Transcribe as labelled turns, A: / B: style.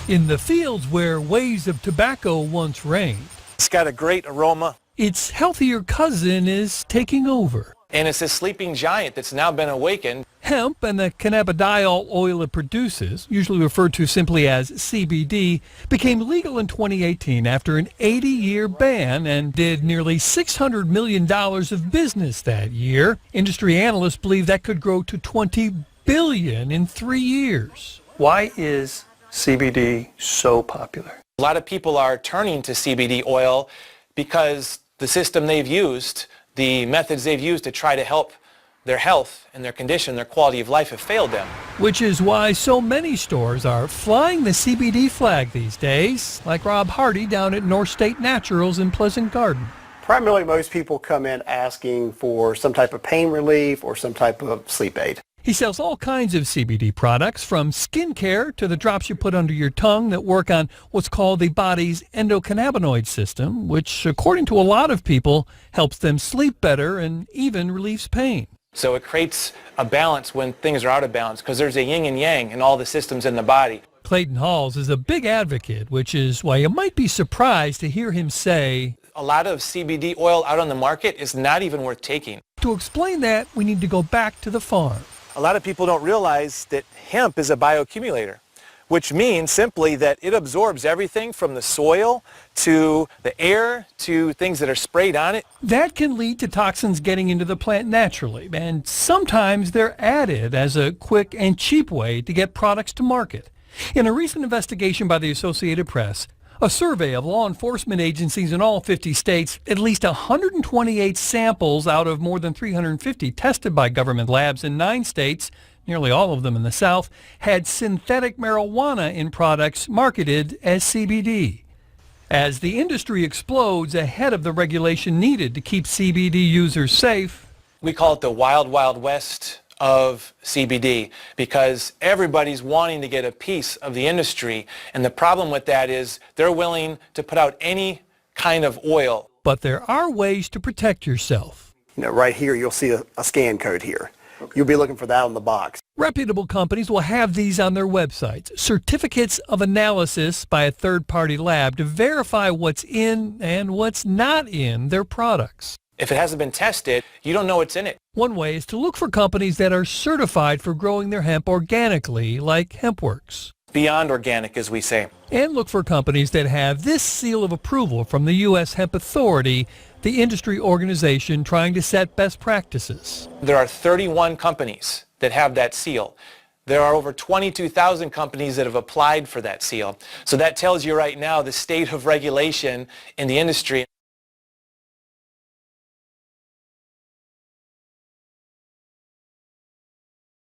A: In the fields where waves of tobacco once reigned,
B: It's got a great aroma,
A: its healthier cousin is taking over.
B: and it's this sleeping giant that's now been awakened.
A: Hemp and the cannabidiol oil it produces, usually referred to simply as CBD, became legal in 2018 after an 80-year ban and did nearly $600 million of business that year. Industry analysts believe that could grow to $20 billion in 3 years.
C: Why is CBD so popular?
B: A lot of people are turning to CBD oil because the system they've used, the methods they've used to try to help their health and their condition, their quality of life have failed them.
A: Which is why so many stores are flying the CBD flag these days, like Rob Hardy down at North State Naturals in Pleasant Garden.
D: Primarily, most people come in asking for some type of pain relief or some type of sleep aid.
A: He sells all kinds of CBD products, from skincare to the drops you put under your tongue that work on what's called the body's endocannabinoid system, which, according to a lot of people, helps them sleep better and even relieves pain.
B: So it creates a balance when things are out of balance, because there's a yin and yang in all the systems in the body.
A: Clayton Halls is a big advocate, which is why you might be surprised to hear him say,
B: A lot of CBD oil out on the market is not even worth taking.
A: to explain that, we need to go back to the farm.
B: A lot of people don't realize that hemp is a bioaccumulator, which means simply that it absorbs everything from the soil to the air to things that are sprayed on it.
A: That can lead to toxins getting into the plant naturally, and sometimes they're added as a quick and cheap way to get products to market. In a recent investigation by the Associated Press, a survey of law enforcement agencies in all 50 states, at least 128 samples out of more than 350 tested by government labs in 9 states, nearly all of them in the South, had synthetic marijuana in products marketed as CBD. As the industry explodes ahead of the regulation needed to keep CBD users safe,
B: We call it the wild, wild west of CBD, because everybody's wanting to get a piece of the industry. And the problem with that is they're willing to put out any kind of oil.
A: but there are ways to protect yourself.
D: Right here, you'll see a scan code here. You'll be looking for that on the box.
A: Reputable companies will have these on their websites, certificates of analysis by a third-party lab to verify what's in and what's not in their products.
B: If it hasn't been tested, you don't know what's in it.
A: One way is to look for companies that are certified for growing their hemp organically, like Hempworx.
B: Beyond organic, as we say.
A: And look for companies that have this seal of approval from the US Hemp Authority, the industry organization trying to set best practices.
B: There are 31 companies that have that seal. There are over 22,000 companies that have applied for that seal. So that tells you right now the state of regulation in the industry.